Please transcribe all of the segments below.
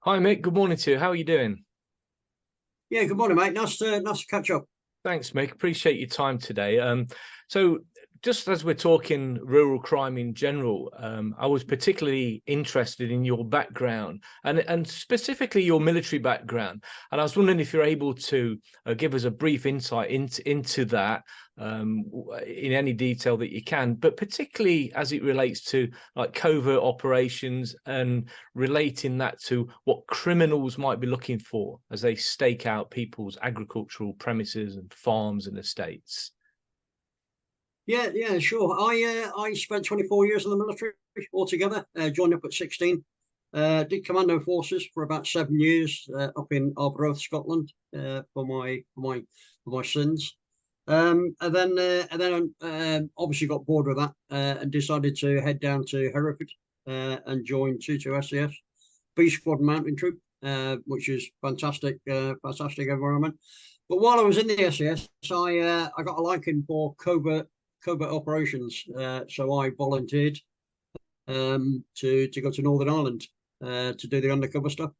Hi, Mick. Good morning to you. How are you doing? Yeah, good morning, mate. Nice to catch up. Thanks, Mick. Appreciate your time today. So just as we're talking rural crime in general, I was particularly interested in your background and specifically your military background. And I was wondering if you're able to give us a brief insight into that in any detail that you can, but particularly as it relates to like covert operations and relating that to what criminals might be looking for as they stake out people's agricultural premises and farms and estates. Yeah, sure. I spent 24 years in the military altogether. Joined up at 16. Did commando forces for about 7 years up in Arbroath, Scotland, for my sins. And then obviously got bored with that and decided to head down to Hereford and join 22 SES B Squad Mountain Troop, which is fantastic environment. But while I was in the SES, I got a liking for covert operations. So I volunteered to go to Northern Ireland to do the undercover stuff,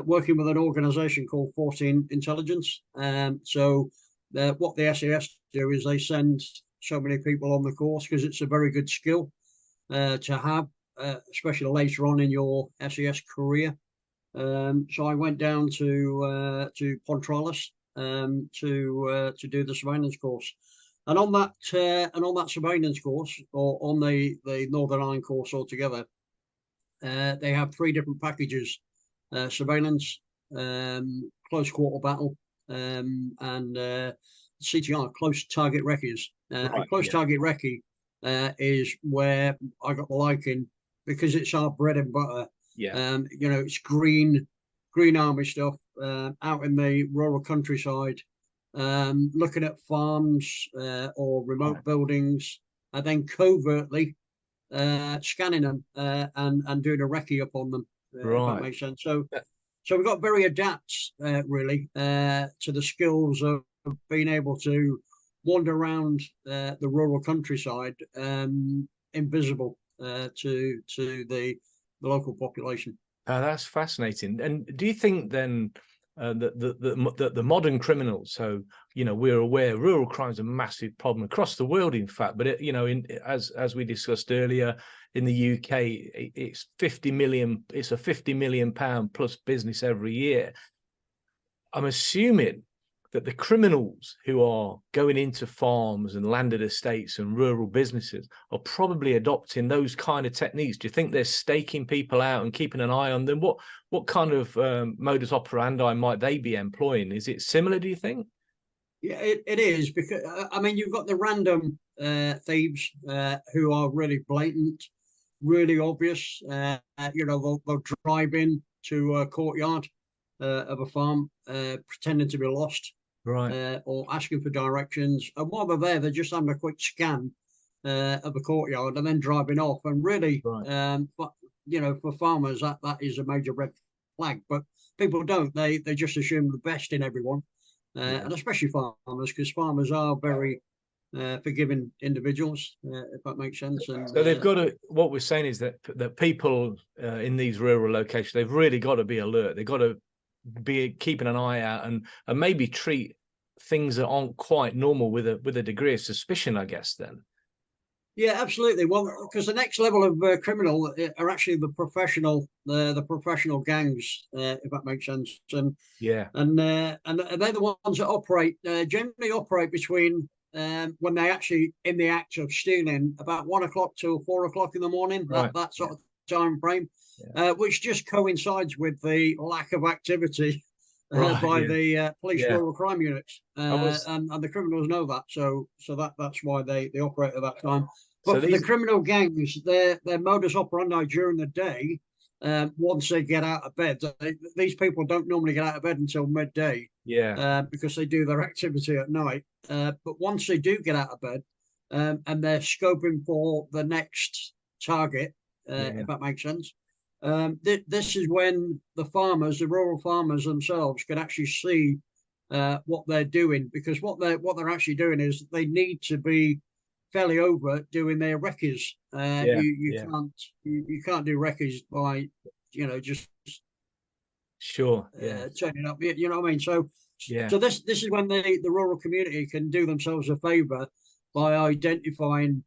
working with an organisation called 14 Intelligence. What the SAS do is they send so many people on the course because it's a very good skill to have, especially later on in your SAS career. So I went down to Pontralis to do the surveillance course. And on that surveillance course, or on the Northern Ireland course altogether, they have three different packages: surveillance, close quarter battle, and CTR, close target recce's. And Right. close Yeah. target recce is where I got the liking because it's our bread and butter. Yeah. It's green army stuff out in the rural countryside, looking at farms or remote Right. buildings, and then covertly scanning them and doing a recce upon them, if that Right. makes sense. So we got very adept, really, to the skills of being able to wander around the rural countryside, invisible to the local population. That's fascinating. And do you think then that the modern criminals, so we're aware rural crime is a massive problem across the world, in fact, but as we discussed earlier, in the UK, it's 50 million. It's a 50 million pound plus business every year. I'm assuming that the criminals who are going into farms and landed estates and rural businesses are probably adopting those kind of techniques. Do you think they're staking people out and keeping an eye on them? What kind of modus operandi might they be employing? Is it similar, do you think? Yeah, it is because I mean you've got the random thieves who are really blatant, really obvious. They'll drive in to a courtyard of a farm, pretending to be lost, Right, or asking for directions. And while they're there, they're just having a quick scan of the courtyard and then driving off. And really, right. but for farmers, that is a major red flag. But people don't. They just assume the best in everyone, Yeah. and especially farmers, because farmers are very forgiving individuals, if that makes sense. And So they've got to. What we're saying is that people in these rural locations, they've really got to be alert. They've got to be keeping an eye out and maybe treat things that aren't quite normal with a degree of suspicion, I guess. Then. Yeah, absolutely. Well, because the next level of criminal are actually the professional gangs, if that makes sense. And Yeah. and uh, and they're the ones that generally operate between when they actually in the act of stealing about 1 o'clock to 4 o'clock in the morning. That Right. that Yeah. sort of time frame, Yeah. which just coincides with the lack of activity Right. by Yeah. the police Yeah. rural crime units, I was. and the criminals know that. So that's why they operate at that time. So But for the these. criminal gangs, their modus operandi during the day, once they get out of bed, these people don't normally get out of bed until midday Yeah. because they do their activity at night. But once they do get out of bed and they're scoping for the next target, Yeah. if that makes sense, this is when the rural farmers themselves, can actually see what they're doing, because what they're actually doing is they need to be fairly over doing their recce's. Yeah. You Yeah. can't do recce's by just Sure. Yeah. turning up. You know what I mean? So Yeah. this is when the rural community can do themselves a favour by identifying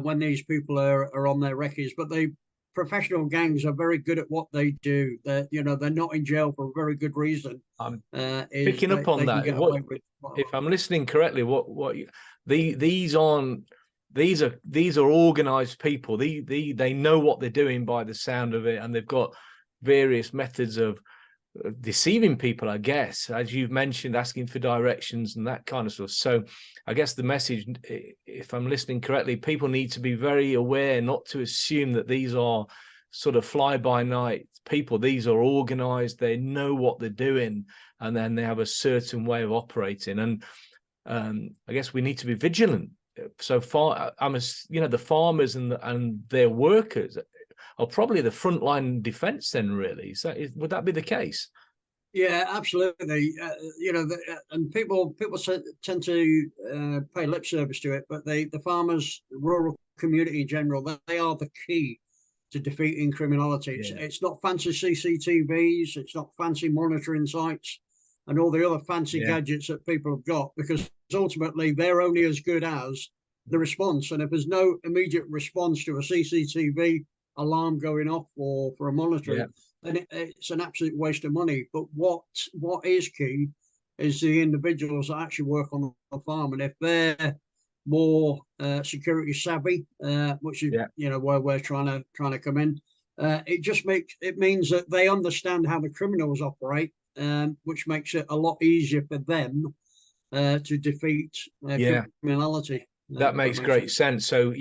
when these people are on their recce. But the professional gangs are very good at what they do. They're not in jail for a very good reason. I'm Is picking up on they can that. get What, away with. if I'm listening correctly, these are organized people. They know what they're doing by the sound of it, and they've got various methods of deceiving people, I guess, as you've mentioned, asking for directions and that kind of stuff. So I guess the message, if I'm listening correctly, people need to be very aware not to assume that these are sort of fly-by-night people. These are organized, they know what they're doing, and then they have a certain way of operating. And I guess we need to be vigilant. So far, the farmers and their workers are probably the frontline defense then, really. So would that be the case? Yeah, absolutely. And people tend to pay lip service to it, but the farmers, the rural community in general, they are the key to defeating criminality. Yeah. It's not fancy CCTVs, it's not fancy monitoring sites, and all the other fancy gadgets that people have got, because ultimately they're only as good as the response. And if there's no immediate response to a CCTV alarm going off or for a monitoring, then it's an absolute waste of money. But what is key is the individuals that actually work on the farm, and if they're more security savvy, which is where we're trying to come in, it means that they understand how the criminals operate, which makes it a lot easier for them to defeat criminality. That makes great sense. So,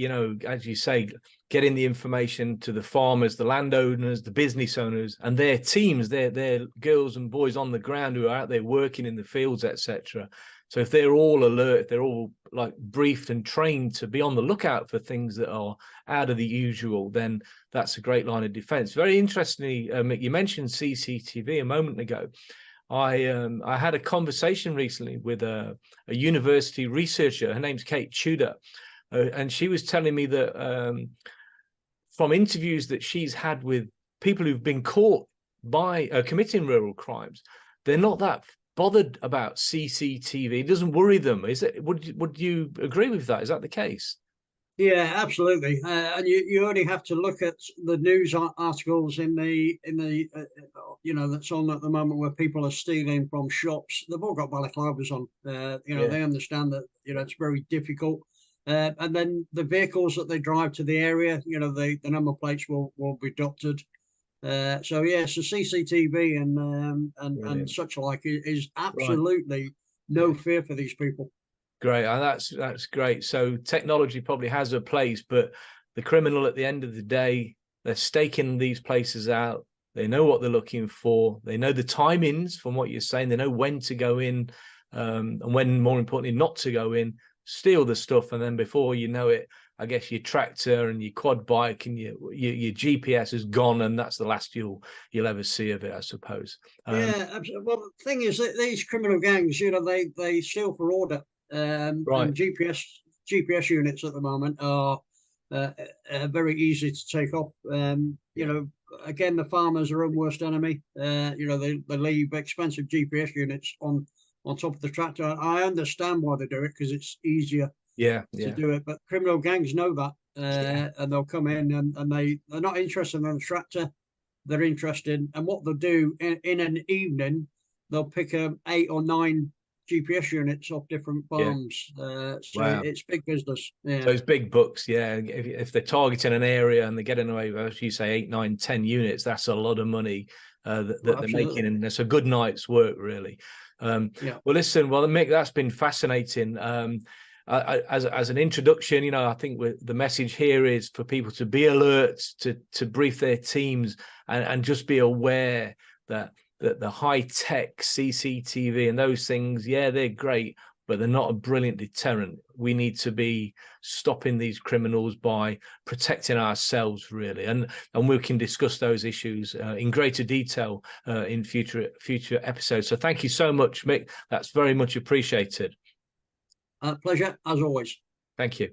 as you say, getting the information to the farmers, the landowners, the business owners, and their teams, their girls and boys on the ground who are out there working in the fields, etc. So if they're all alert, if they're all like briefed and trained to be on the lookout for things that are out of the usual, then that's a great line of defense. Very interestingly, Mick, you mentioned CCTV a moment ago. I had a conversation recently with a university researcher. Her name's Kate Tudor, and she was telling me that from interviews that she's had with people who've been caught by committing rural crimes, they're not that bothered about CCTV. It doesn't worry them. Is it? Would you agree with that? Is that the case? Yeah, absolutely. And you only have to look at the news articles in the that's on at the moment, where people are stealing from shops. They've all got balaclavas on. They understand that it's very difficult. And then the vehicles that they drive to the area, the number plates will be doctored. So CCTV and such like is absolutely no fear for these people. Great, and that's great. So technology probably has a place, but the criminal at the end of the day, they're staking these places out. They know what they're looking for. They know the timings from what you're saying. They know when to go in, and when, more importantly, not to go in, steal the stuff, and then before you know it, I guess your tractor and your quad bike and your GPS is gone, and that's the last you'll ever see of it, I suppose. Absolutely. Well, the thing is that these criminal gangs, they steal for order. And GPS units at the moment are very easy to take off. Again, the farmers are our worst enemy. They leave expensive GPS units on top of the tractor. I understand why they do it, because it's easier to do it. But criminal gangs know that, and they'll come in and they're not interested in the tractor. They're interested, and what they'll do in an evening, they'll pick 8 or 9 GPS units off different farms. It's big business. So it's big bucks. If they're targeting an area and they're getting away with, as you say, 8, 9, 10 units, that's a lot of money that they're making, and it's a good night's work, really. Well, listen, Mick, that's been fascinating. As an introduction, I think the message here is for people to be alert, to brief their teams, and just be aware that the high-tech CCTV and those things, they're great, but they're not a brilliant deterrent. We need to be stopping these criminals by protecting ourselves, really. And we can discuss those issues in greater detail in future episodes. So thank you so much, Mick. That's very much appreciated. Pleasure, as always. Thank you.